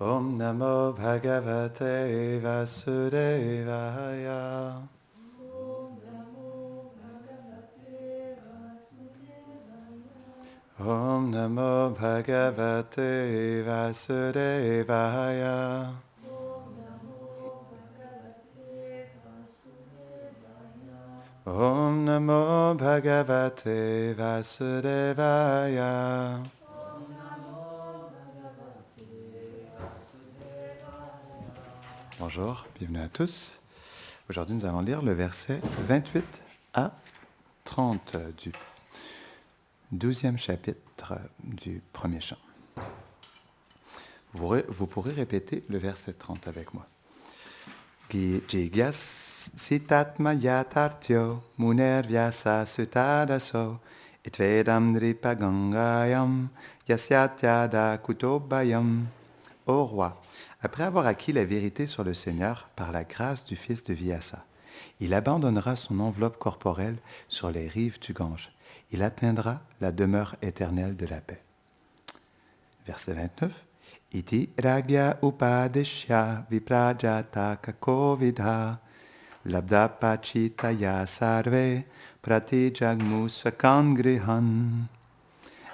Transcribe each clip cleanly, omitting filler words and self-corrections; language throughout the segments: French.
Om Namo Bhagavate Vasudevaya. Om Namo Bhagavate Vasudevaya. Om Namo Bhagavate Vasudevaya. Bonjour, bienvenue à tous. Aujourd'hui, nous allons lire le verset 28 à 30 du 12e chapitre du premier chant. Vous pourrez répéter le verset 30 avec moi. Jigyas sitatma yatartyo muner vyasa sutadaso itvedam dripagangayam yasyatyada kutobayam. Ô roi, après avoir acquis la vérité sur le Seigneur par la grâce du fils de Vyasa, il abandonnera son enveloppe corporelle sur les rives du Gange. Il atteindra la demeure éternelle de la paix. Verset 29. Iti ragya upadishya viprajata kakovidha labdapachitaya sarve pratijagmu sakangrihan.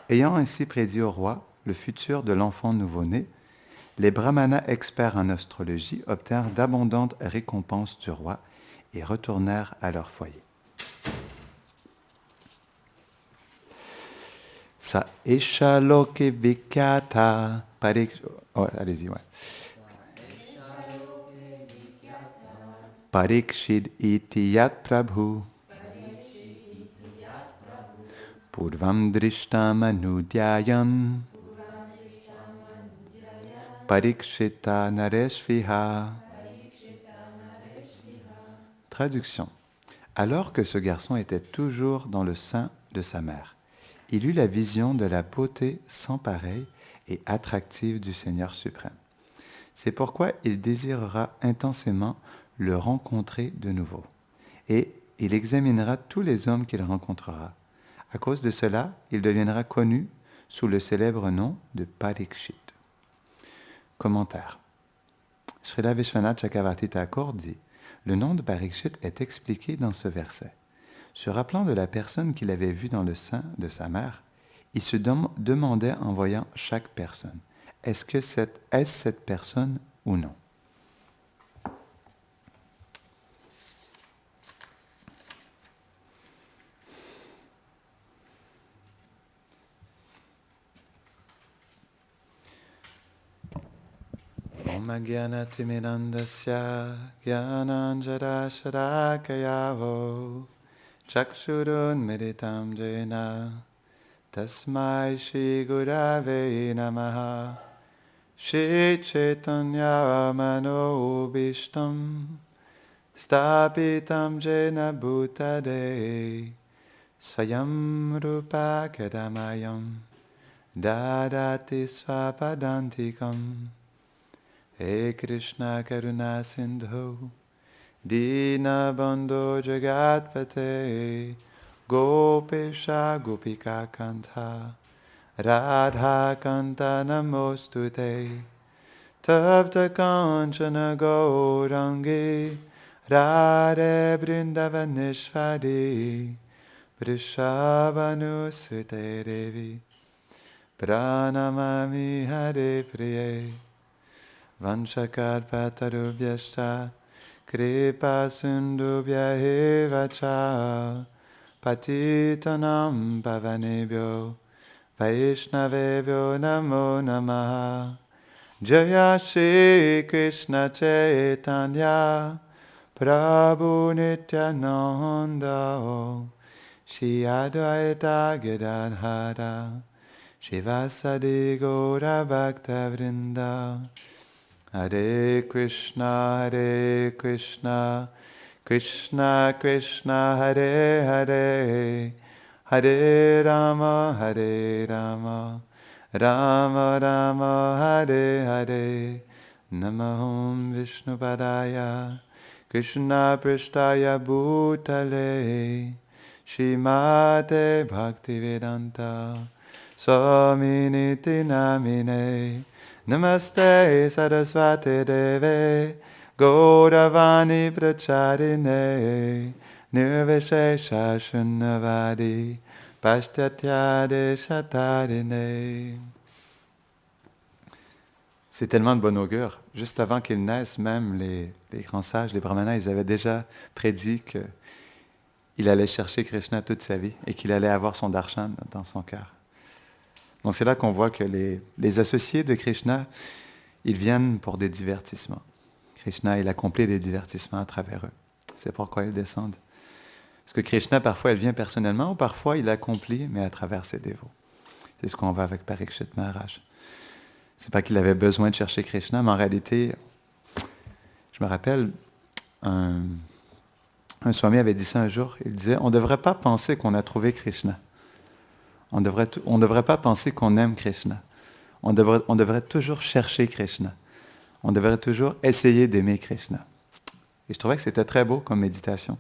Ayant ainsi prédit au roi le futur de l'enfant nouveau-né, les brahmanas experts en astrologie obtinrent d'abondantes récompenses du roi et retournèrent à leur foyer. Sa esha loke vikyata parik... Oh, allez-y, ouais. Parikshid iti yat prabhu purvam drishtam anudyayan parikshita nareshviha. Traduction. Alors que ce garçon était toujours dans le sein de sa mère, il eut la vision de la beauté sans pareille et attractive du Seigneur suprême. C'est pourquoi il désirera intensément le rencontrer de nouveau. Et il examinera tous les hommes qu'il rencontrera. À cause de cela, il deviendra connu sous le célèbre nom de Parikshit. Commentaire. Srila Vishwanath Chakravarti Thakur dit « Le nom de Parikshit est expliqué dans ce verset. Se rappelant de la personne qu'il avait vue dans le sein de sa mère, il se demandait en voyant chaque personne, est-ce cette personne ou non? Om Agyanatimirandasya Gyananjara Sharakayavo Chakshurun Meditam Jena Tasmai Shri Gurave Namaha Shri Chaitanya Mano Bhishtam Stapitam Jena Bhutade Swayam Rupa Kadamayam Dadati Swapadantikam He Krishna Karuna Sindhu Dina Bandho Jagatpate Gopesha Gopika Kanta Radha Kanta Namostute Tapta Kanchana Gaurangi Radhe Vrindavaneshwari Vrishabhanusute Devi Pranamami Hare Priye Vanchakarpatarubhyashta Kripa Sindhubhya eva cha Patitanam Pavanebhyo Vaishnavebhyo Namo Namaha Jaya Shri Krishna Chaitanya Prabhu Nityananda Shri Advaita Gadadhara Shivasadi Gaura Bhakta Vrinda Hare Krishna, Krishna Krishna, Hare Hare, Hare Rama, Rama Rama, Hare Hare, Namaham Vishnupadaya, Krishna Prishtaya Bhutale, Shrimate Bhaktivedanta, Swaminiti Namine, Namaste Saraswati Deve Gauravani Pracharine Nirvishesha Shunnavadi Pashtatya Deshatarine. C'est tellement de bon augure. Juste avant qu'ils naissent, même les grands sages, les brahmanas, ils avaient déjà prédit qu'il allait chercher Krishna toute sa vie et qu'il allait avoir son darshan dans son cœur. Donc c'est là qu'on voit que les associés de Krishna, ils viennent pour des divertissements. Krishna, il accomplit des divertissements à travers eux. C'est pourquoi ils descendent. Parce que Krishna, parfois, il vient personnellement, ou parfois, il accomplit, mais à travers ses dévots. C'est ce qu'on voit avec Parikshit Maharaj. C'est pas qu'il avait besoin de chercher Krishna, mais en réalité, je me rappelle, un swami avait dit ça un jour, il disait, on ne devrait pas penser qu'on a trouvé Krishna. On ne devrait pas penser qu'on aime Krishna. On devrait toujours chercher Krishna. On devrait toujours essayer d'aimer Krishna. Et je trouvais que c'était très beau comme méditation.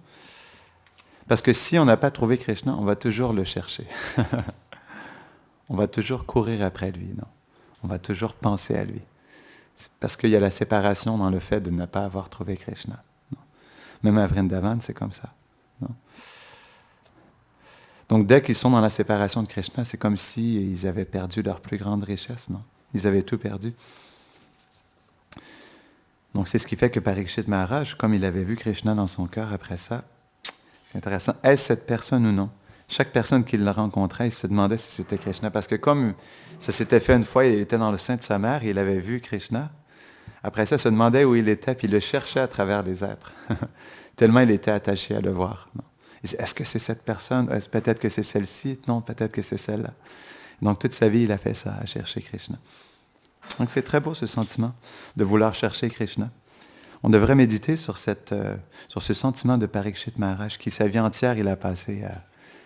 Parce que si on n'a pas trouvé Krishna, on va toujours le chercher. On va toujours courir après lui, non? On va toujours penser à lui. C'est parce qu'il y a la séparation dans le fait de ne pas avoir trouvé Krishna. Non? Même à Vrindavan, c'est comme ça. Non? Donc dès qu'ils sont dans la séparation de Krishna, c'est comme s'ils avaient perdu leur plus grande richesse, non? Ils avaient tout perdu. Donc c'est ce qui fait que Parikshit Maharaj, comme il avait vu Krishna dans son cœur après ça, c'est intéressant, est-ce cette personne ou non? Chaque personne qu'il le rencontrait, il se demandait si c'était Krishna, parce que comme ça s'était fait une fois, il était dans le sein de sa mère, il avait vu Krishna, après ça, il se demandait où il était, puis il le cherchait à travers les êtres, tellement il était attaché à le voir. Non? Il disait, est-ce que c'est cette personne? Peut-être que c'est celle-ci? Non, peut-être que c'est celle-là. Donc toute sa vie, il a fait ça, à chercher Krishna. Donc c'est très beau ce sentiment de vouloir chercher Krishna. On devrait méditer sur ce sentiment de Parikshit Maharaj qui, sa vie entière, il a passé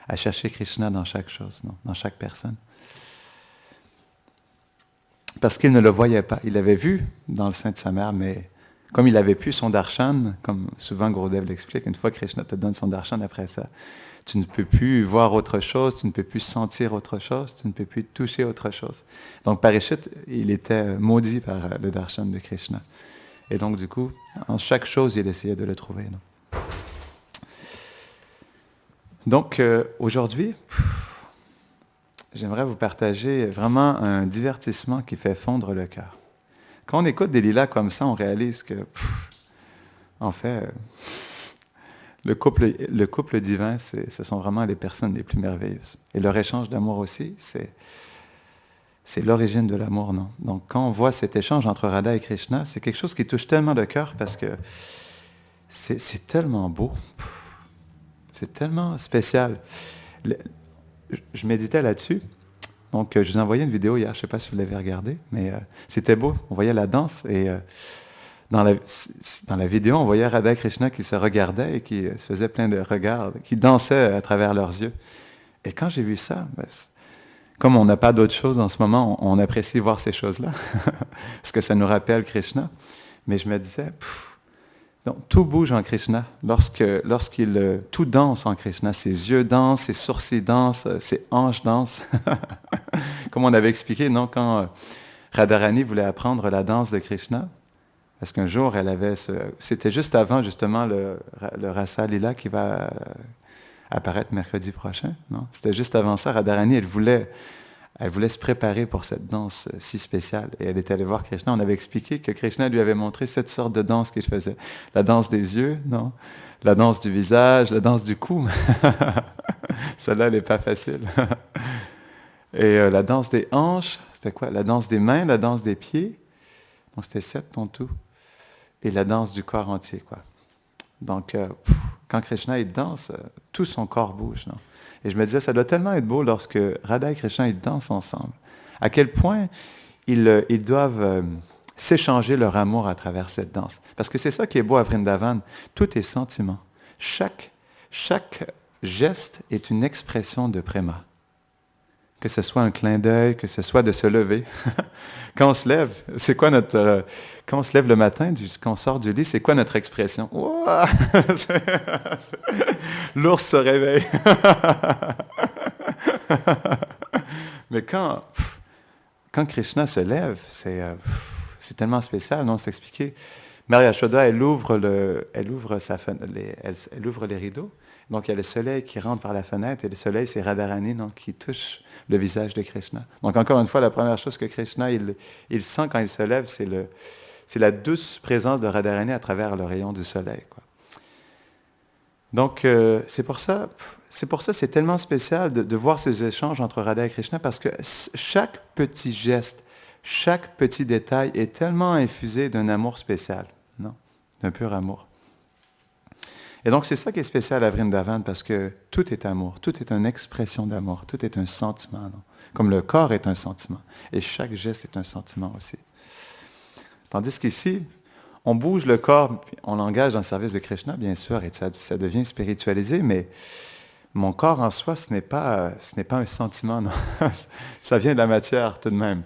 à chercher Krishna dans chaque chose, non? Dans chaque personne. Parce qu'il ne le voyait pas. Il l'avait vu dans le sein de sa mère, mais comme il avait pu son darshan, comme souvent Gurudev l'explique, une fois que Krishna te donne son darshan après ça, tu ne peux plus voir autre chose, tu ne peux plus sentir autre chose, tu ne peux plus toucher autre chose. Donc Parikshit, il était maudit par le darshan de Krishna. Et donc du coup, en chaque chose, il essayait de le trouver. Non? Donc aujourd'hui, j'aimerais vous partager vraiment un divertissement qui fait fondre le cœur. Quand on écoute des lilas comme ça, on réalise que, en fait, le couple divin, ce sont vraiment les personnes les plus merveilleuses. Et leur échange d'amour aussi, c'est l'origine de l'amour, non? Donc quand on voit cet échange entre Radha et Krishna, c'est quelque chose qui touche tellement le cœur parce que c'est tellement beau. C'est tellement spécial. Je méditais là-dessus. Donc, je vous ai envoyé une vidéo hier, je ne sais pas si vous l'avez regardée, mais c'était beau. On voyait la danse et dans la vidéo, on voyait Radha et Krishna qui se regardaient et qui se faisaient plein de regards, qui dansaient à travers leurs yeux. Et quand j'ai vu ça, comme on n'a pas d'autre chose en ce moment, on apprécie voir ces choses-là, parce que ça nous rappelle Krishna. Mais je me disais, donc, tout bouge en Krishna. Tout danse en Krishna. Ses yeux dansent, ses sourcils dansent, ses hanches dansent. Comme on avait expliqué, non, quand Radharani voulait apprendre la danse de Krishna, parce qu'un jour, c'était juste avant, justement, le Rasa Lila qui va apparaître mercredi prochain. Non? C'était juste avant ça. Radharani, elle voulait se préparer pour cette danse si spéciale. Et elle est allée voir Krishna. On avait expliqué que Krishna lui avait montré 7 sortes de danses qu'il faisait. La danse des yeux, non? La danse du visage, la danse du cou. Celle-là, elle n'est pas facile. Et la danse des hanches, c'était quoi? La danse des mains, la danse des pieds. Donc, c'était 7 en tout. Et la danse du corps entier, quoi. Donc, quand Krishna, il danse, tout son corps bouge, non? Et je me disais, ça doit tellement être beau lorsque Radha et Krishna, ils dansent ensemble. À quel point ils doivent s'échanger leur amour à travers cette danse. Parce que c'est ça qui est beau à Vrindavan. Tout est sentiment. Chaque geste est une expression de préma. Que ce soit un clin d'œil, que ce soit de se lever. Quand on se lève, c'est quoi quand on se lève le matin, quand on sort du lit, c'est quoi notre expression? Ouah! L'ours se réveille. Mais quand quand Krishna se lève, c'est tellement spécial, non? C'est expliqué. Mère Yashoda, elle ouvre les rideaux. Donc, il y a le soleil qui rentre par la fenêtre, et le soleil, c'est Radharani, donc, qui touche le visage de Krishna. Donc, encore une fois, la première chose que Krishna, il sent quand il se lève, c'est la douce présence de Radharani à travers le rayon du soleil, quoi. Donc, c'est pour ça, c'est tellement spécial de voir ces échanges entre Radha et Krishna, parce que chaque petit geste, chaque petit détail est tellement infusé d'un amour spécial, non? D'un pur amour. Et donc, c'est ça qui est spécial à Vrindavan, parce que tout est amour, tout est une expression d'amour, tout est un sentiment, non? Comme le corps est un sentiment, et chaque geste est un sentiment aussi. Tandis qu'ici, on bouge le corps, on l'engage dans le service de Krishna, bien sûr, et ça devient spiritualisé, mais mon corps en soi, ce n'est pas un sentiment, non? Ça vient de la matière tout de même.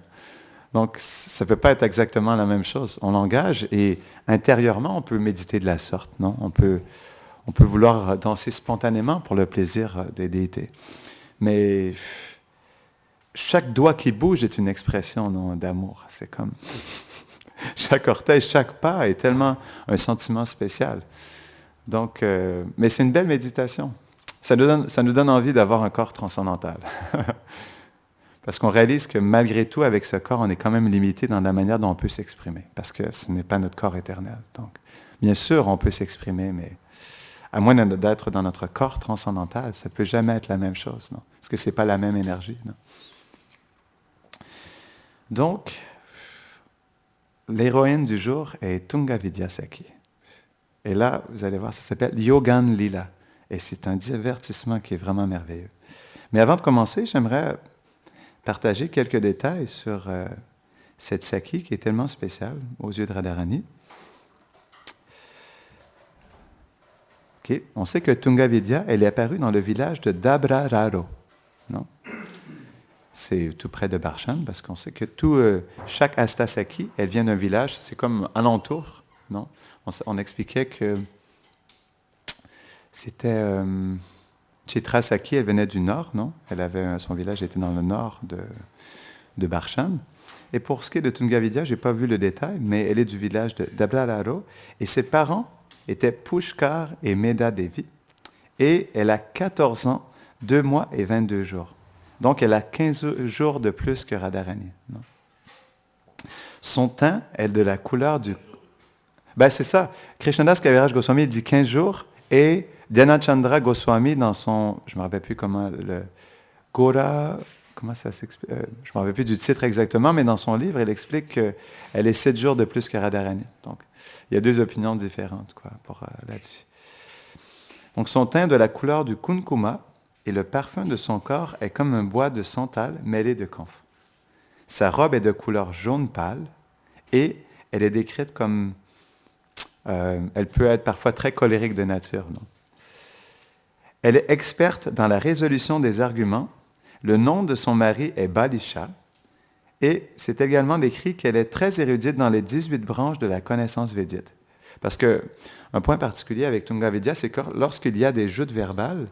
Donc, ça ne peut pas être exactement la même chose. On l'engage et intérieurement, on peut méditer de la sorte, non? On peut vouloir danser spontanément pour le plaisir des déités. Mais chaque doigt qui bouge est une expression, non, d'amour. C'est comme... Chaque orteil, chaque pas est tellement un sentiment spécial. Donc, mais c'est une belle méditation. Ça nous donne envie d'avoir un corps transcendantal. Parce qu'on réalise que malgré tout, avec ce corps, on est quand même limité dans la manière dont on peut s'exprimer. Parce que ce n'est pas notre corps éternel. Donc, bien sûr, on peut s'exprimer, mais à moins d'être dans notre corps transcendantal, ça ne peut jamais être la même chose, non? Parce que ce n'est pas la même énergie, non? Donc, l'héroïne du jour est Tunga Vidyasaki. Et là, vous allez voir, ça s'appelle Yogan Lila. Et c'est un divertissement qui est vraiment merveilleux. Mais avant de commencer, j'aimerais partager quelques détails sur cette Saki qui est tellement spéciale aux yeux de Radharani. Okay. On sait que Tunga Vidya, elle est apparue dans le village de Dabrararo. Non? C'est tout près de Barsham, parce qu'on sait que chaque Astasaki, elle vient d'un village, c'est comme alentour, non? On expliquait que c'était Chitrasaki, elle venait du nord, non? Son village était dans le nord de Barsham. Et pour ce qui est de Tunga Vidya, je n'ai pas vu le détail, mais elle est du village de Dabrararo, et ses parents étaient Pushkar et Meda Devi, et elle a 14 ans, 2 mois et 22 jours. Donc, elle a 15 jours de plus que Radharani. Non? Son teint est de la couleur du... Ben, c'est ça. Krishnadas Kaviraj Goswami dit 15 jours, et Dhyanachandra Goswami, dans son... Je ne me rappelle plus comment... le Gora... Comment ça s'explique? Je ne me rappelle plus du titre exactement, mais dans son livre, il explique qu'elle est 7 jours de plus que Radharani. Donc, il y a 2 opinions différentes, quoi, là-dessus. Donc, son teint est de la couleur du kunkuma, et le parfum de son corps est comme un bois de santal mêlé de camphre. Sa robe est de couleur jaune pâle, et elle est décrite comme... elle peut être parfois très colérique de nature, non? Elle est experte dans la résolution des arguments. Le nom de son mari est Balisha, et c'est également décrit qu'elle est très érudite dans les 18 branches de la connaissance védite. Parce qu'un point particulier avec Tunga Vidya, c'est que lorsqu'il y a des joutes verbales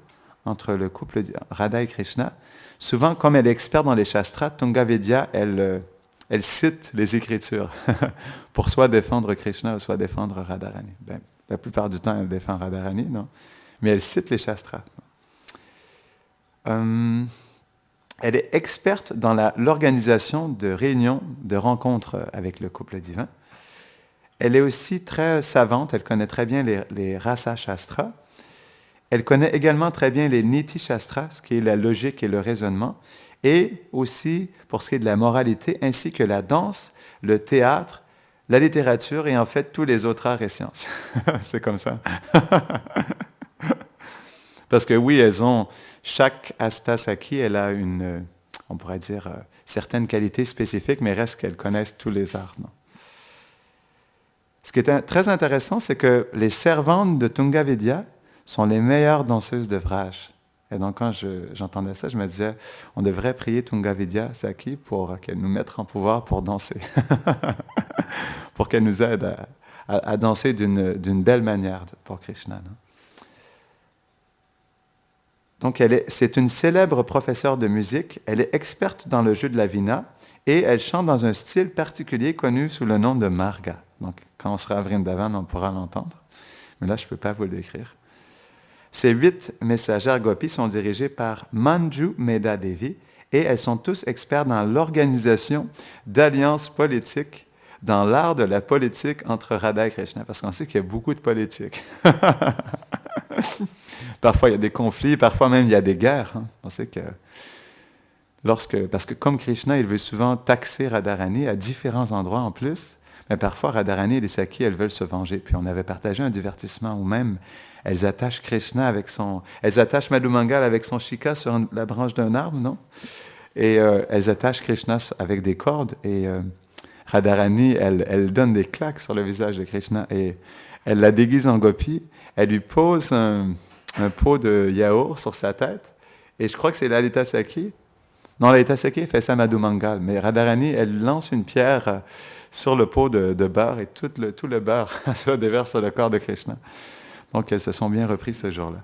entre le couple Radha et Krishna, souvent, comme elle est experte dans les shastras, Tunga Vidya, elle cite les Écritures pour soit défendre Krishna ou soit défendre Radharani. Ben, la plupart du temps, elle défend Radharani, non? Mais elle cite les shastras. Elle est experte dans l'organisation de réunions, de rencontres avec le couple divin. Elle est aussi très savante, elle connaît très bien les rasa shastras. Elle connaît également très bien les niti shastras, ce qui est la logique et le raisonnement, et aussi pour ce qui est de la moralité, ainsi que la danse, le théâtre, la littérature et en fait tous les autres arts et sciences. C'est comme ça. Parce que oui, chaque Astasaki, elle a on pourrait dire, certaines qualités spécifiques, mais reste qu'elles connaissent tous les arts, non? Ce qui est très intéressant, c'est que les servantes de Tunga Vidya sont les meilleures danseuses de Vraj. Et donc, quand j'entendais ça, je me disais, on devrait prier Tunga Vidya Saki pour qu'elle nous mette en pouvoir pour danser. Pour qu'elle nous aide à danser d'une belle manière pour Krishna, non? Donc, c'est une célèbre professeure de musique. Elle est experte dans le jeu de la vina et elle chante dans un style particulier connu sous le nom de Marga. Donc, quand on sera à Vrindavan, on pourra l'entendre. Mais là, je ne peux pas vous le décrire. Ces 8 messagères gopis sont dirigées par Manju Meda Devi et elles sont tous experts dans l'organisation d'alliances politiques, dans l'art de la politique entre Radha et Krishna, parce qu'on sait qu'il y a beaucoup de politique. Parfois, il y a des conflits, parfois même, il y a des guerres. Hein. On sait que parce que comme Krishna, il veut souvent taxer Radharani à différents endroits en plus, mais parfois, Radharani et les Sakis, elles veulent se venger. Puis on avait partagé un divertissement où même elles attachent Krishna avec elles attachent Madhu Mangal avec son shika sur la branche d'un arbre, non? Et elles attachent Krishna avec des cordes. Et Radharani, elle donne des claques sur le visage de Krishna et elle la déguise en gopi. Elle lui pose un pot de yaourt sur sa tête. Et je crois que c'est Lalita Saki. Non, Lalita Saki fait ça à Madhu Mangal. Mais Radharani, elle lance une pierre sur le pot de beurre et tout le beurre se déverse sur le corps de Krishna. Donc, elles se sont bien reprises ce jour-là.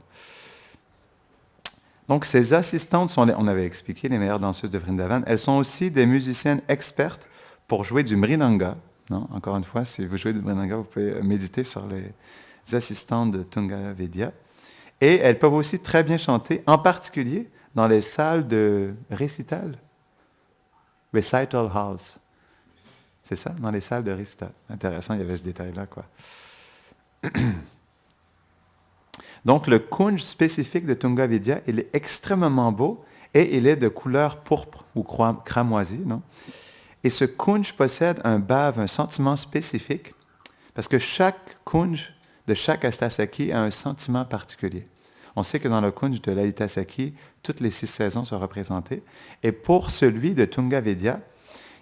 Donc, ces assistantes sont, on avait expliqué, les meilleures danseuses de Vrindavan. Elles sont aussi des musiciennes expertes pour jouer du mridanga. Non? Encore une fois, si vous jouez du mridanga, vous pouvez méditer sur les assistantes de Tunga Vidya. Et elles peuvent aussi très bien chanter, en particulier dans les salles de recital halls. C'est ça, dans les salles de récital. Intéressant, il y avait ce détail-là, quoi. Donc, le kunj spécifique de Tunga Vidya, il est extrêmement beau et il est de couleur pourpre ou cramoisie, non? Et ce kunj possède un bhava, un sentiment spécifique, parce que chaque kunj de chaque Astasaki a un sentiment particulier. On sait que dans le kunj de Lalita Saki, toutes les 6 saisons sont représentées. Et pour celui de Tunga Vidya,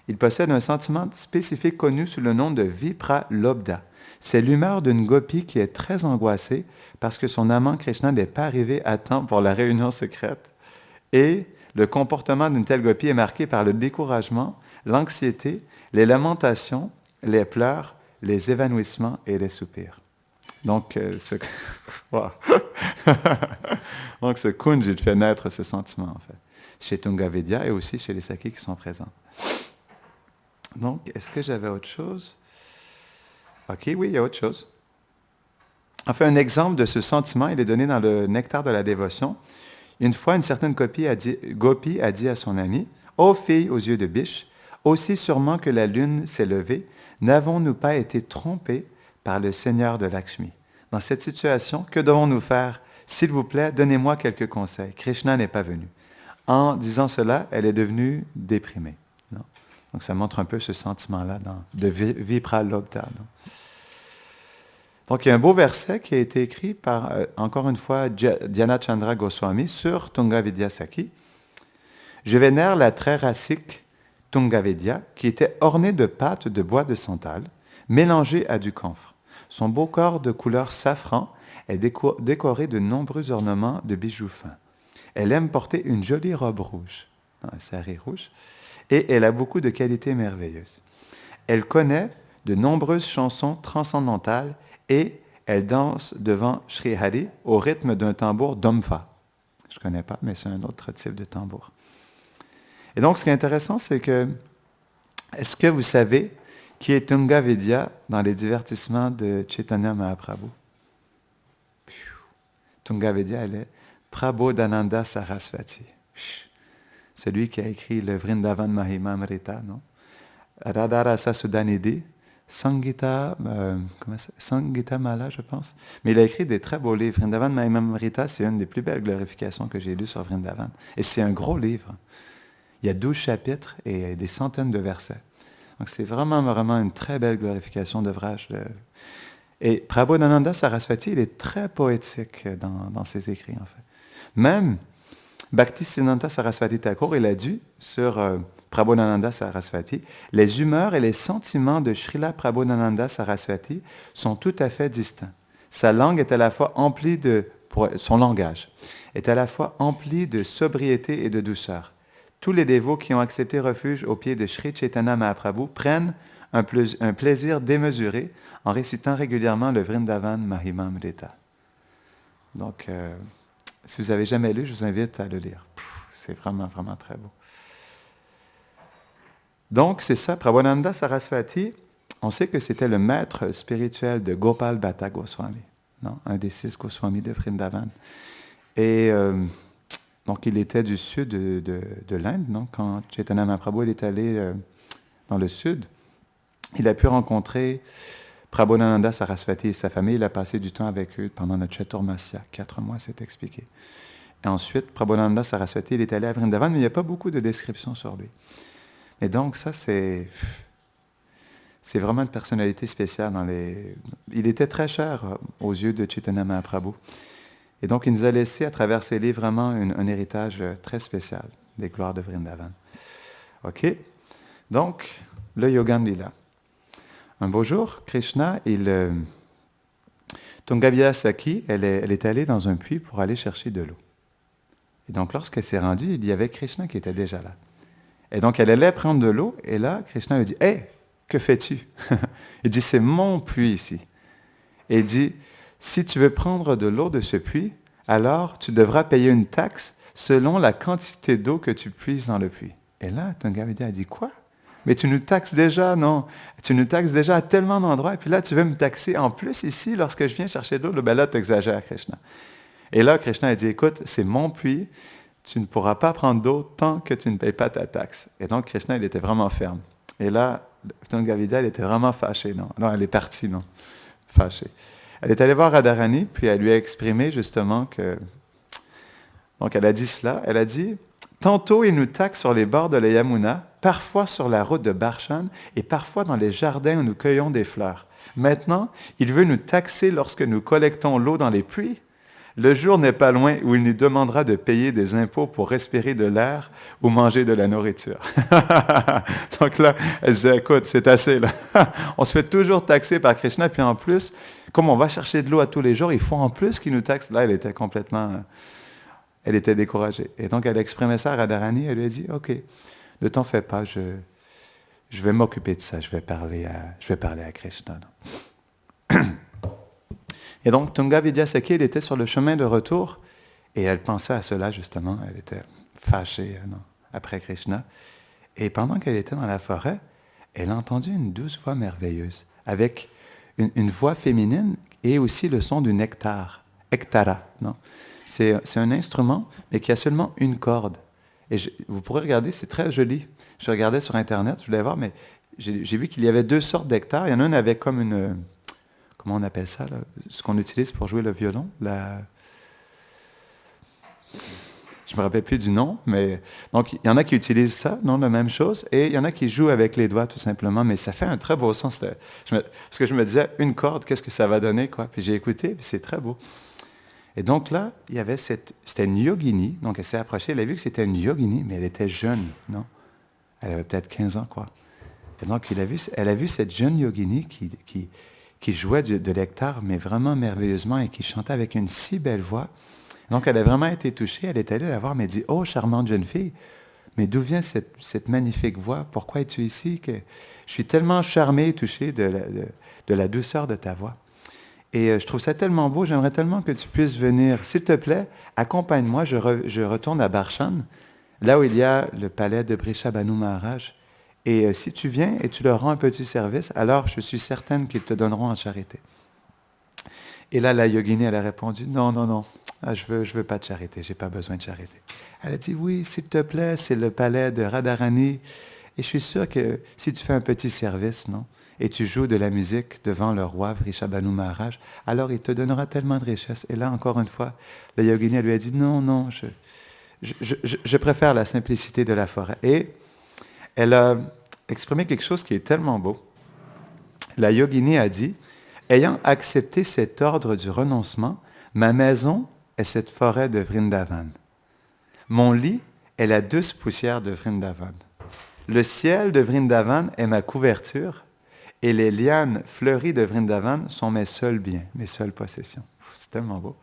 il possède un sentiment spécifique connu sous le nom de Vipralobdha. C'est l'humeur d'une gopi qui est très angoissée parce que son amant Krishna n'est pas arrivé à temps pour la réunion secrète. Et le comportement d'une telle gopi est marqué par le découragement, l'anxiété, les lamentations, les pleurs, les évanouissements et les soupirs. Donc, Donc ce kunj, il fait naître ce sentiment, en fait, chez Tunga Vidya et aussi chez les sakis qui sont présents. Donc, est-ce que j'avais autre chose? Ok, oui, il y a autre chose. Enfin, un exemple de ce sentiment, il est donné dans le Nectar de la dévotion. Une fois, une certaine gopi a dit à son ami, « Ô fille aux yeux de biche, aussi sûrement que la lune s'est levée, n'avons-nous pas été trompés par le Seigneur de Lakshmi? Dans cette situation, que devons-nous faire? S'il vous plaît, donnez-moi quelques conseils. Krishna n'est pas venu. » En disant cela, elle est devenue déprimée. Non? Donc, ça montre un peu ce sentiment-là de Vipralobdha. Donc, il y a un beau verset qui a été écrit par, encore une fois, Dhyana Chandra Goswami sur Tunga Vidya Saki. « Je vénère la très racique Tunga Vidya qui était ornée de pâtes de bois de santal mélangées à du camphre. Son beau corps de couleur safran est décoré de nombreux ornements de bijoux fins. Elle aime porter une jolie robe rouge, un sari rouge, et elle a beaucoup de qualités merveilleuses. Elle connaît de nombreuses chansons transcendantales et elle danse devant Sri Hari au rythme d'un tambour d'Omfa. Je ne connais pas, mais c'est un autre type de tambour. Et donc, ce qui est intéressant, c'est que, est-ce que vous savez qui est Tunga Vidya dans les divertissements de Chaitanya Mahaprabhu? Tunga Vidya, elle est Prabodhananda Sarasvati. Celui qui a écrit le Vrindavan Mahimamrita, non? Radharasa Sudanidhi, Sangita Mala, je pense. Mais il a écrit des très beaux livres. Vrindavan Mahimamrita, c'est une des plus belles glorifications que j'ai lues sur Vrindavan. Et c'est un gros livre. Il y a 12 chapitres et des centaines de versets. Donc c'est vraiment une très belle glorification d'ouvrage. Et Prabodhananda Saraswati, il est très poétique dans ses écrits, en fait. Même Bhaktisiddhanta Saraswati Thakur, il a dit sur Prabodhananda Saraswati, les humeurs et les sentiments de Srila Prabodhananda Saraswati sont tout à fait distincts. Sa langue est à la fois son langage est à la fois empli de sobriété et de douceur. Tous les dévots qui ont accepté refuge au pied de Sri Chaitanya Mahaprabhu prennent un plaisir démesuré en récitant régulièrement le Vrindavan Mahimamrita. Donc, Si vous n'avez jamais lu, je vous invite à le lire. C'est vraiment, vraiment très beau. Donc, c'est ça, Prabhupada Saraswati, on sait que c'était le maître spirituel de Gopal Bhatta Goswami, non? Un des 6 Goswamis de Vrindavan. Et donc, il était du sud de l'Inde, non? Quand Chaitanya Mahaprabhu il est allé dans le sud, il a pu rencontrer Prabhupada Saraswati et sa famille. Il a passé du temps avec eux pendant notre Chaturmasya, 4 mois, c'est expliqué. Et ensuite, Prabhupada Saraswati, il est allé à Vrindavan, mais il n'y a pas beaucoup de descriptions sur lui. Et donc, ça, c'est vraiment une personnalité spéciale. Il était très cher aux yeux de Chaitanya Mahaprabhu. Et donc, il nous a laissé, à travers ses livres, vraiment un héritage très spécial des gloires de Vrindavan. OK? Donc, le Yogan Lila. Un beau jour, Krishna, Tungavya Saki, elle est allée dans un puits pour aller chercher de l'eau. Et donc, lorsqu'elle s'est rendue, il y avait Krishna qui était déjà là. Et donc, elle allait prendre de l'eau, et là, Krishna lui dit « Hé, que fais-tu? » Il dit « C'est mon puits ici. » Et il dit « Si tu veux prendre de l'eau de ce puits, alors tu devras payer une taxe selon la quantité d'eau que tu puises dans le puits. » Et là, Tungavya a dit « Quoi? Mais tu nous taxes déjà, non? Tu nous taxes déjà à tellement d'endroits, et puis là, tu veux me taxer en plus ici lorsque je viens chercher de l'eau? » Ben là, tu exagères, Krishna. Et là, Krishna a dit « Écoute, c'est mon puits. Tu ne pourras pas prendre d'eau tant que tu ne payes pas ta taxe. » Et donc, Krishna, il était vraiment ferme. Et là, Tungavya, elle était vraiment fâchée, non? Non, elle est partie, non? Fâchée. Elle est allée voir Radharani, puis elle lui a exprimé justement que... Donc, elle a dit cela. Elle a dit, « Tantôt, il nous taxe sur les bords de la Yamuna, parfois sur la route de Barshan, et parfois dans les jardins où nous cueillons des fleurs. Maintenant, il veut nous taxer lorsque nous collectons l'eau dans les puits. Le jour n'est pas loin où il nous demandera de payer des impôts pour respirer de l'air ou manger de la nourriture. » Donc là, elle disait, écoute, c'est assez là. On se fait toujours taxer par Krishna, puis en plus, comme on va chercher de l'eau à tous les jours, il faut en plus qu'il nous taxe. Là, elle était complètement... Elle était découragée. Et donc, elle exprimait ça à Radharani, elle lui a dit, OK, ne t'en fais pas, je vais m'occuper de ça, je vais parler à Krishna. Et donc, Tungavya Saki, elle était sur le chemin de retour et elle pensait à cela, justement. Elle était fâchée après Krishna. Et pendant qu'elle était dans la forêt, elle a entendu une douce voix merveilleuse, avec une voix féminine et aussi le son du nectar, ektara. Non? C'est un instrument, mais qui a seulement une corde. Et vous pourrez regarder, c'est très joli. Je regardais sur Internet, je voulais voir, mais j'ai vu qu'il y avait 2 sortes d'hectares. Il y en a une avec comme une... Comment on appelle ça, là? Ce qu'on utilise pour jouer le violon? Je ne me rappelle plus du nom, mais... Donc, il y en a qui utilisent ça, non, la même chose, et il y en a qui jouent avec les doigts, tout simplement, mais ça fait un très beau son. Parce que je me disais, une corde, qu'est-ce que ça va donner, quoi? Puis j'ai écouté, puis c'est très beau. Et donc là, il y avait c'était une yogini, donc elle s'est approchée, elle a vu que c'était une yogini, mais elle était jeune, non? Elle avait peut-être 15 ans, quoi. Et donc, elle a vu cette jeune yogini qui jouait de l'hectare, mais vraiment merveilleusement, et qui chantait avec une si belle voix. Donc, elle a vraiment été touchée. Elle est allée la voir, mais elle dit, « Oh, charmante jeune fille, mais d'où vient cette magnifique voix? Pourquoi es-tu ici? Je suis tellement charmée et touchée de la douceur de ta voix. Et je trouve ça tellement beau, j'aimerais tellement que tu puisses venir. S'il te plaît, accompagne-moi, je retourne à Barshan, là où il y a le palais de Vrishabhanu Maharaj. Et si tu viens et tu leur rends un petit service, alors je suis certaine qu'ils te donneront en charité. » Et là, la yogini, elle a répondu, « Non, non, non, je veux pas de charité, j'ai pas besoin de charité. » Elle a dit, « Oui, s'il te plaît, c'est le palais de Radharani, et je suis sûre que si tu fais un petit service, non, et tu joues de la musique devant le roi Vrishabhanu Maharaj, alors il te donnera tellement de richesse. » Et là, encore une fois, la yogini, elle lui a dit, « Non, non, je préfère la simplicité de la forêt. » Et elle a exprimé quelque chose qui est tellement beau. La yogini a dit, « Ayant accepté cet ordre du renoncement, ma maison est cette forêt de Vrindavan. Mon lit est la douce poussière de Vrindavan. Le ciel de Vrindavan est ma couverture et les lianes fleuries de Vrindavan sont mes seuls biens, mes seules possessions. » C'est tellement beau.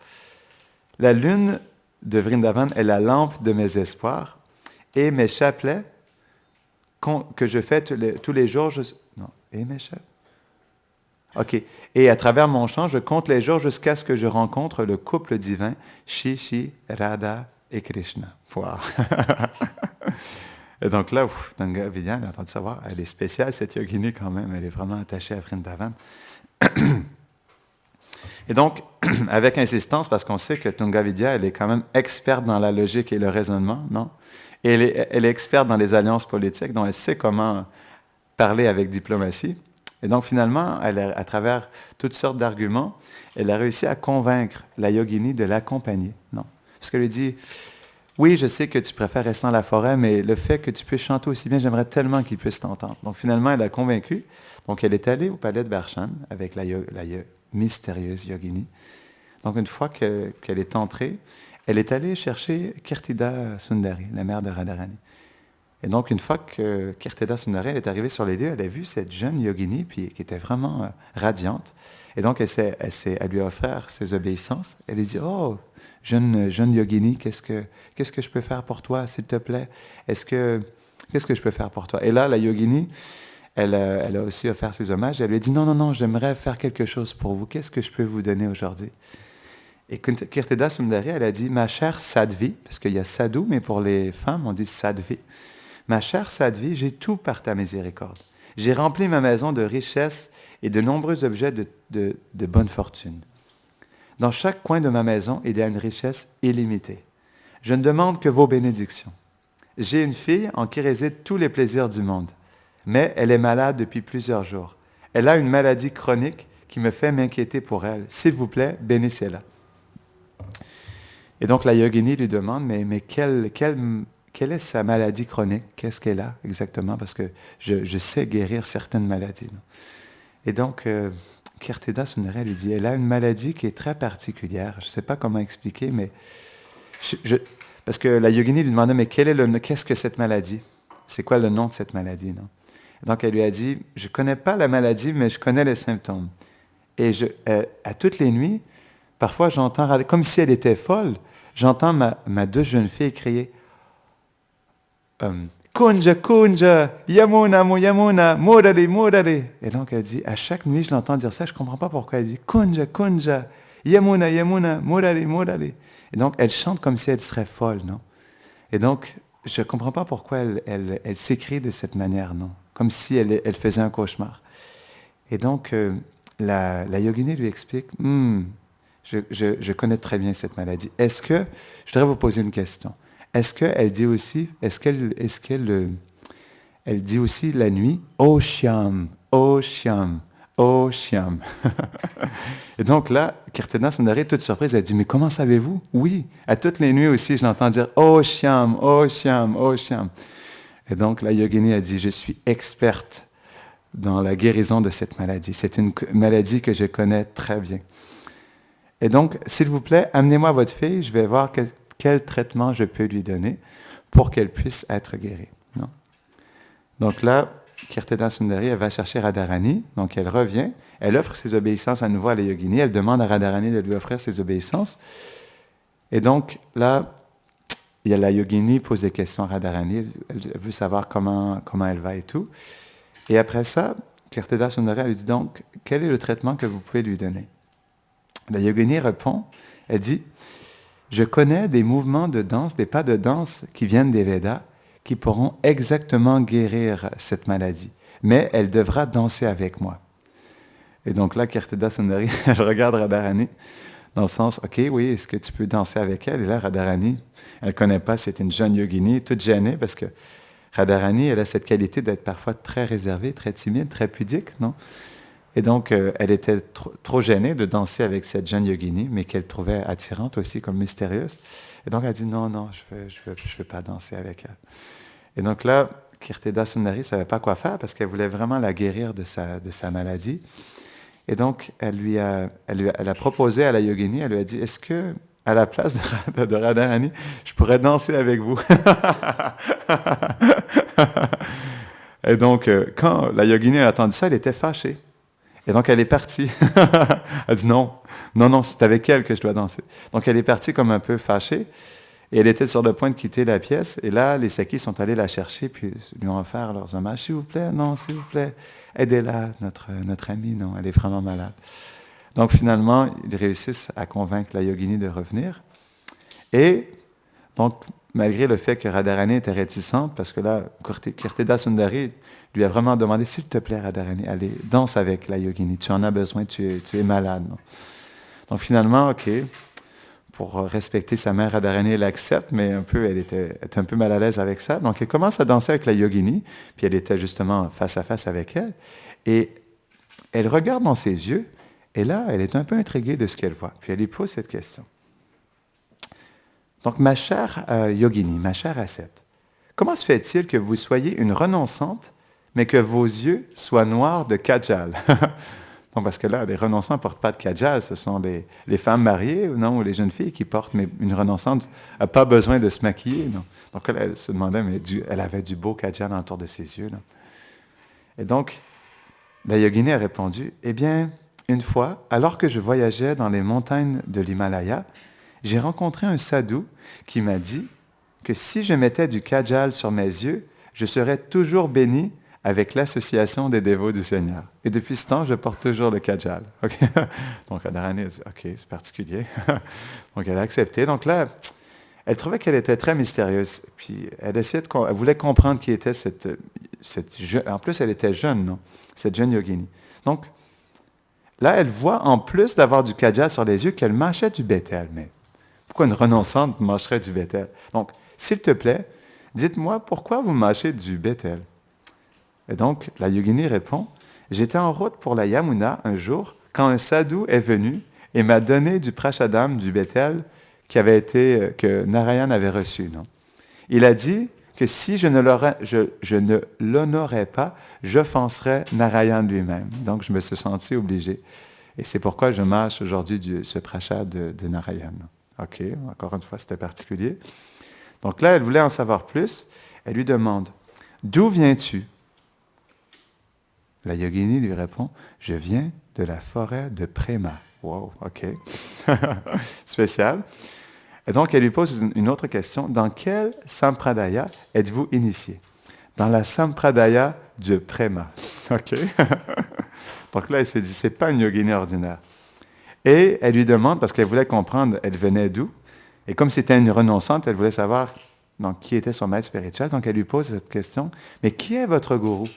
La lune de Vrindavan est la lampe de mes espoirs et mes chapelets que je fais tous les jours. Non, et mes chapelets. OK. Et à travers mon chant, je compte les jours jusqu'à ce que je rencontre le couple divin, Shri, Radha et Krishna. Wow. Et donc là, Ganga Vidya, elle a entendu savoir, elle est spéciale, cette yogini quand même, elle est vraiment attachée à Vrindavan. Et donc, avec insistance, parce qu'on sait que Tunga Vidya, elle est quand même experte dans la logique et le raisonnement, non? Et elle est experte dans les alliances politiques, donc elle sait comment parler avec diplomatie. Et donc, finalement, à travers toutes sortes d'arguments, elle a réussi à convaincre la yogini de l'accompagner, non? Parce qu'elle lui dit, oui, je sais que tu préfères rester dans la forêt, mais le fait que tu puisses chanter aussi bien, j'aimerais tellement qu'il puisse t'entendre. Donc, finalement, elle a convaincu. Donc, elle est allée au palais de Darshan avec la mystérieuse yogini. Donc, une fois qu'elle est entrée, elle est allée chercher Kirtida Sundari, la mère de Radharani. Et donc, une fois que Kirtida Sundari est arrivée sur les lieux, elle a vu cette jeune yogini qui était vraiment radiante. Et donc, elle lui a offert ses obéissances. Elle lui dit, oh, jeune yogini, qu'est-ce que je peux faire pour toi, s'il te plaît? Qu'est-ce que je peux faire pour toi? Et là, la yogini, elle a aussi offert ses hommages. Elle lui a dit, non, j'aimerais faire quelque chose pour vous. Qu'est-ce que je peux vous donner aujourd'hui? Et Kirtida Sundari, elle a dit, ma chère Sadhvi, parce qu'il y a Sadhu, mais pour les femmes, on dit Sadhvi. Ma chère Sadhvi, j'ai tout par ta miséricorde. J'ai rempli ma maison de richesses et de nombreux objets de bonne fortune. Dans chaque coin de ma maison, il y a une richesse illimitée. Je ne demande que vos bénédictions. J'ai une fille en qui résident tous les plaisirs du monde, mais elle est malade depuis plusieurs jours. Elle a une maladie chronique qui me fait m'inquiéter pour elle. S'il vous plaît, bénissez-la. Et donc la yogini lui demande, mais quelle est sa maladie chronique? Qu'est-ce qu'elle a exactement? Parce que je sais guérir certaines maladies. Non? Et donc, Kirtida Sundari lui dit, elle a une maladie qui est très particulière. Je ne sais pas comment expliquer, mais... parce que la yogini lui demandait, mais qu'est-ce que cette maladie? C'est quoi le nom de cette maladie? Non? Et donc, elle lui a dit, je ne connais pas la maladie, mais je connais les symptômes. Et à toutes les nuits, parfois j'entends, comme si elle était folle, j'entends ma deux jeunes filles crier, Kunja, Kunja, Yamuna, Yamuna, Murari, Murari. Et donc elle dit, à chaque nuit, je l'entends dire ça, je ne comprends pas pourquoi elle dit Kunja, Kunja, Yamuna, Yamuna, Murari, Murari. Et donc elle chante comme si elle serait folle, non? Et donc, je ne comprends pas pourquoi elle s'écrit de cette manière, non? Comme si elle faisait un cauchemar. Et donc, la yogini lui explique, je connais très bien cette maladie. Je voudrais vous poser une question. Est-ce qu'elle dit aussi, elle dit aussi la nuit, Oh Shyam, Oh Shyam, Oh Shyam. Et donc là, Kirtida Sundari, toute surprise, elle dit, mais comment savez-vous? Oui, à toutes les nuits aussi, je l'entends dire, Oh Shyam, Oh Shyam, Oh Shyam. Et donc la yogini a dit, je suis experte dans la guérison de cette maladie. C'est une maladie que je connais très bien. Et donc, s'il vous plaît, amenez-moi votre fille, je vais voir quel traitement je peux lui donner pour qu'elle puisse être guérie. Non? Donc là, Kirtida Sundari, elle va chercher Radharani, donc elle revient, elle offre ses obéissances à nouveau à la yogini, elle demande à Radharani de lui offrir ses obéissances. Et donc là, il y a la yogini pose des questions à Radharani, elle veut savoir comment elle va et tout. Et après ça, Kirtida Sundari, elle lui dit donc, quel est le traitement que vous pouvez lui donner? La yogini répond, elle dit, je connais des mouvements de danse, des pas de danse qui viennent des Védas, qui pourront exactement guérir cette maladie. Mais elle devra danser avec moi. Et donc là, Kirtida Sundari, elle regarde Radharani, dans le sens, ok, oui, est-ce que tu peux danser avec elle? Et là, Radharani, elle ne connaît pas, c'est une jeune yogini, toute gênée, parce que Radharani, elle a cette qualité d'être parfois très réservée, très timide, très pudique, non? Et donc, elle était trop gênée de danser avec cette jeune yogini, mais qu'elle trouvait attirante aussi, comme mystérieuse. Et donc, elle dit, non, je veux pas danser avec elle. Et donc là, Kirtida Sundari ne savait pas quoi faire parce qu'elle voulait vraiment la guérir de sa maladie. Et donc, elle a proposé à la yogini, elle lui a dit, est-ce que, à la place de Radharani, je pourrais danser avec vous? Et donc, quand la yogini a entendu ça, elle était fâchée. Et donc, elle est partie. Elle dit non, c'est avec elle que je dois danser. Donc, elle est partie comme un peu fâchée. Et elle était sur le point de quitter la pièce. Et là, les Sakis sont allés la chercher, puis lui ont offert leurs hommages. S'il vous plaît, non, s'il vous plaît, aidez-la, notre amie, non, elle est vraiment malade. Donc finalement, ils réussissent à convaincre la yogini de revenir. Et donc, malgré le fait que Radharani était réticente, parce que là, Kirtida Sundari lui a vraiment demandé, s'il te plaît, Radharani, allez, danse avec la yogini, tu en as besoin, tu es malade. Non? Donc finalement, ok, pour respecter sa mère, Radharani, elle accepte, mais elle était un peu mal à l'aise avec ça. Donc elle commence à danser avec la yogini, puis elle était justement face à face avec elle, et elle regarde dans ses yeux, et là, elle est un peu intriguée de ce qu'elle voit. Puis elle lui pose cette question. Donc, ma chère yogini, ma chère ascète, comment se fait-il que vous soyez une renonçante, mais que vos yeux soient noirs de kajal? Non, parce que là, les renonçants ne portent pas de kajal, ce sont les femmes mariées ou les jeunes filles qui portent, mais une renonçante n'a pas besoin de se maquiller. Non? Donc, elle se demandait, mais elle avait du beau kajal autour de ses yeux. Non? Et donc, la yogini a répondu, eh bien, une fois, alors que je voyageais dans les montagnes de l'Himalaya, j'ai rencontré un sadhu qui m'a dit que si je mettais du kajal sur mes yeux, je serais toujours béni avec l'association des dévots du Seigneur. Et depuis ce temps, je porte toujours le kajal. Okay? Donc, Radharani a dit, OK, c'est particulier. Donc, elle a accepté. Donc là, elle trouvait qu'elle était très mystérieuse. Puis, elle voulait comprendre qui était cette jeune... En plus, elle était jeune, non? Cette jeune yogini. Donc, là, elle voit, en plus d'avoir du kajal sur les yeux, qu'elle mâchait du bétel. Mais pourquoi une renonçante mâcherait du bétel? Donc, s'il te plaît, dites-moi pourquoi vous mâchez du bétel? Et donc, la yogini répond, j'étais en route pour la Yamuna un jour, quand un sadhu est venu et m'a donné du prashadam, du bétel, que Narayan avait reçu. Non? Il a dit que si je ne l'honorais pas, j'offenserais Narayan lui-même. Donc, je me suis senti obligé. Et c'est pourquoi je mâche aujourd'hui ce prashad de Narayan. OK, encore une fois, c'était particulier. Donc là, elle voulait en savoir plus. Elle lui demande, d'où viens-tu? La yogini lui répond, je viens de la forêt de Prema. Wow, OK. Spécial. Et donc, elle lui pose une autre question. Dans quel sampradaya êtes-vous initié? Dans la sampradaya de Prema. OK. Donc là, elle s'est dit, c'est pas une yogini ordinaire. Et elle lui demande, parce qu'elle voulait comprendre, elle venait d'où? Et comme c'était une renonçante, elle voulait savoir donc, qui était son maître spirituel. Donc, elle lui pose cette question. Mais qui est votre gourou?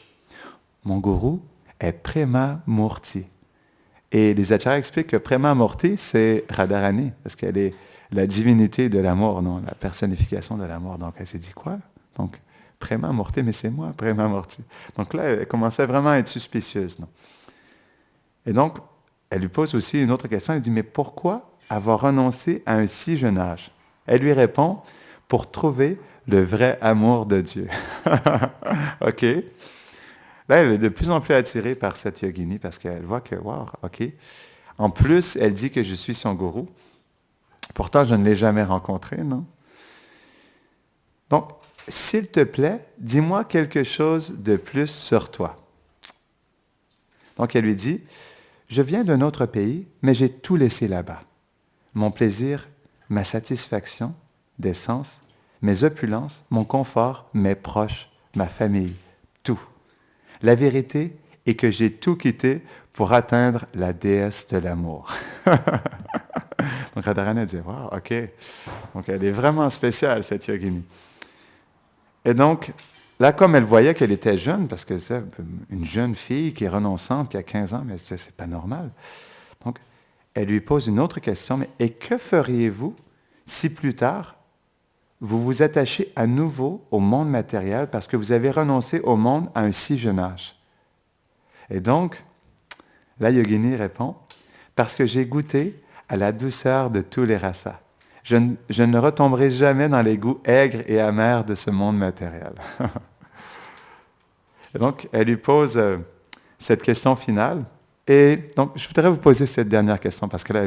Mon gourou est Prema Murti. Et les acharyas expliquent que Prema Murti, c'est Radharani, parce qu'elle est la divinité de l'amour, non, la personnification de l'amour. Donc, elle s'est dit quoi? Donc, Prema Murti, mais c'est moi, Prema Murti. Donc là, elle commençait vraiment à être suspicieuse. Non? Et donc, elle lui pose aussi une autre question. Elle dit, mais pourquoi avoir renoncé à un si jeune âge? Elle lui répond, pour trouver le vrai amour de Dieu. OK. Là, elle est de plus en plus attirée par cette yogini parce qu'elle voit que, wow, OK. En plus, elle dit que je suis son gourou. Pourtant, je ne l'ai jamais rencontré, non? Donc, s'il te plaît, dis-moi quelque chose de plus sur toi. Donc, elle lui dit, je viens d'un autre pays, mais j'ai tout laissé là-bas. Mon plaisir, ma satisfaction des sens, mes opulences, mon confort, mes proches, ma famille, tout. La vérité est que j'ai tout quitté pour atteindre la déesse de l'amour. Donc Radharani a dit, wow, OK. Donc elle est vraiment spéciale, cette yogini. Et donc, là, comme elle voyait qu'elle était jeune, parce que c'est une jeune fille qui est renonçante, qui a 15 ans, mais c'est pas normal. Donc, elle lui pose une autre question, mais et que feriez-vous si plus tard, vous vous attachez à nouveau au monde matériel parce que vous avez renoncé au monde à un si jeune âge? Et donc, la yogini répond, parce que j'ai goûté à la douceur de tous les rasas. Je ne retomberai jamais dans les goûts aigres et amers de ce monde matériel. Et donc, elle lui pose cette question finale. Et donc, je voudrais vous poser cette dernière question parce que là,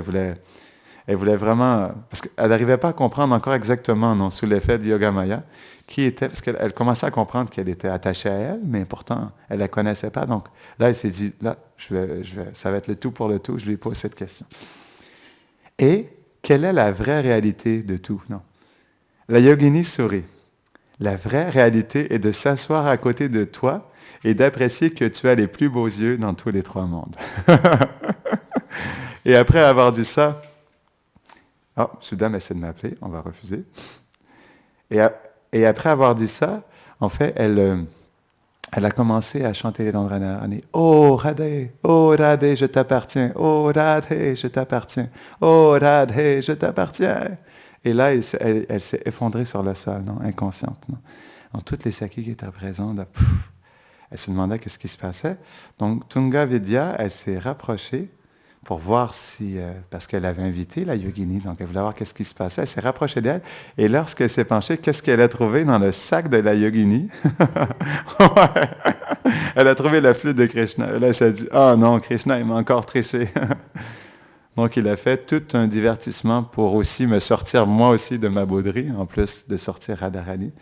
elle voulait vraiment... Parce qu'elle n'arrivait pas à comprendre encore exactement, non, sous l'effet de Yoga Maya, qui était... Parce qu'elle commençait à comprendre qu'elle était attachée à elle, mais pourtant, elle ne la connaissait pas. Donc là, elle s'est dit, là, ça va être le tout pour le tout, je lui pose cette question. Et quelle est la vraie réalité de tout? Non. La yogini sourit. La vraie réalité est de s'asseoir à côté de toi et d'apprécier que tu as les plus beaux yeux dans tous les trois mondes. Et après avoir dit ça, oh, Sudam essaie de m'appeler, on va refuser. Et, et après avoir dit ça, en fait, elle a commencé à chanter les noms de Radharani. Oh Radhe, je t'appartiens. Oh Radhe, je t'appartiens. Oh Radhe, je t'appartiens. Et là, elle s'est effondrée sur le sol, non, inconsciente. Non. Donc, toutes les sakis qui étaient présentes, elle se demandait qu'est-ce qui se passait. Donc, Tunga Vidya, elle s'est rapprochée pour voir si, parce qu'elle avait invité la yogini, donc elle voulait voir qu'est-ce qui se passait. Elle s'est rapprochée d'elle, et lorsqu'elle s'est penchée, qu'est-ce qu'elle a trouvé dans le sac de la yogini? Ouais. Elle a trouvé la flûte de Krishna. Là, elle s'est dit, ah non, Krishna, il m'a encore triché. Donc, il a fait tout un divertissement pour aussi me sortir moi aussi de ma bouderie, en plus de sortir Radharani.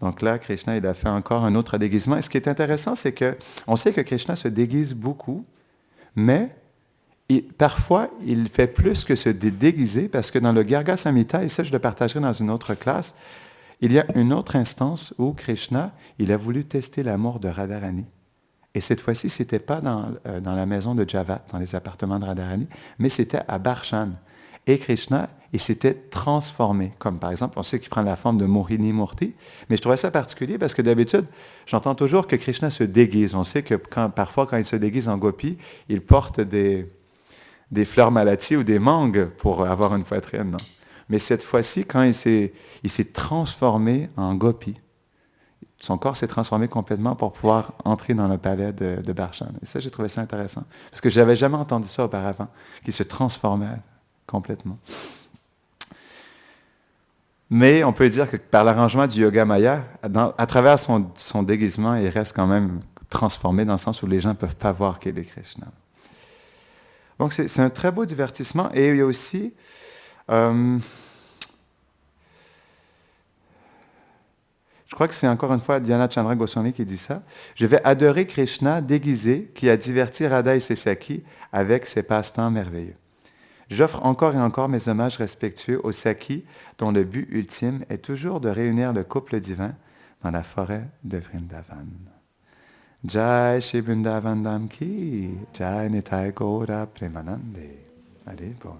Donc là, Krishna, il a fait encore un autre déguisement. Et ce qui est intéressant, c'est que on sait que Krishna se déguise beaucoup, mais parfois, il fait plus que se déguiser, parce que dans le Garga Samhita, et ça je le partagerai dans une autre classe, il y a une autre instance où Krishna, il a voulu tester l'amour de Radharani. Et cette fois-ci, ce n'était pas dans la maison de Javat, dans les appartements de Radharani, mais c'était à Barshan. Et Krishna, il s'était transformé. Comme par exemple, on sait qu'il prend la forme de Mohini Murti, mais je trouvais ça particulier parce que d'habitude, j'entends toujours que Krishna se déguise. On sait que parfois, quand il se déguise en gopi, il porte des fleurs malati ou des mangues pour avoir une poitrine. Non? Mais cette fois-ci, quand il s'est transformé en gopi, son corps s'est transformé complètement pour pouvoir entrer dans le palais de Barshan. Et ça, j'ai trouvé ça intéressant. Parce que je n'avais jamais entendu ça auparavant, qu'il se transformait complètement. Mais on peut dire que par l'arrangement du Yoga Maya, à travers son déguisement, il reste quand même transformé dans le sens où les gens ne peuvent pas voir qu'il est Krishna. Donc c'est un très beau divertissement. Et il y a aussi... je crois que c'est encore une fois Dhyana Chandra Goswami qui dit ça. Je vais adorer Krishna déguisé qui a diverti Radha et ses sakis avec ses passe-temps merveilleux. J'offre encore et encore mes hommages respectueux aux sakis dont le but ultime est toujours de réunir le couple divin dans la forêt de Vrindavan. Jai Shri Vrindavan Dham Ki, Jai Nitai Gaura Premanande. Allez, bon.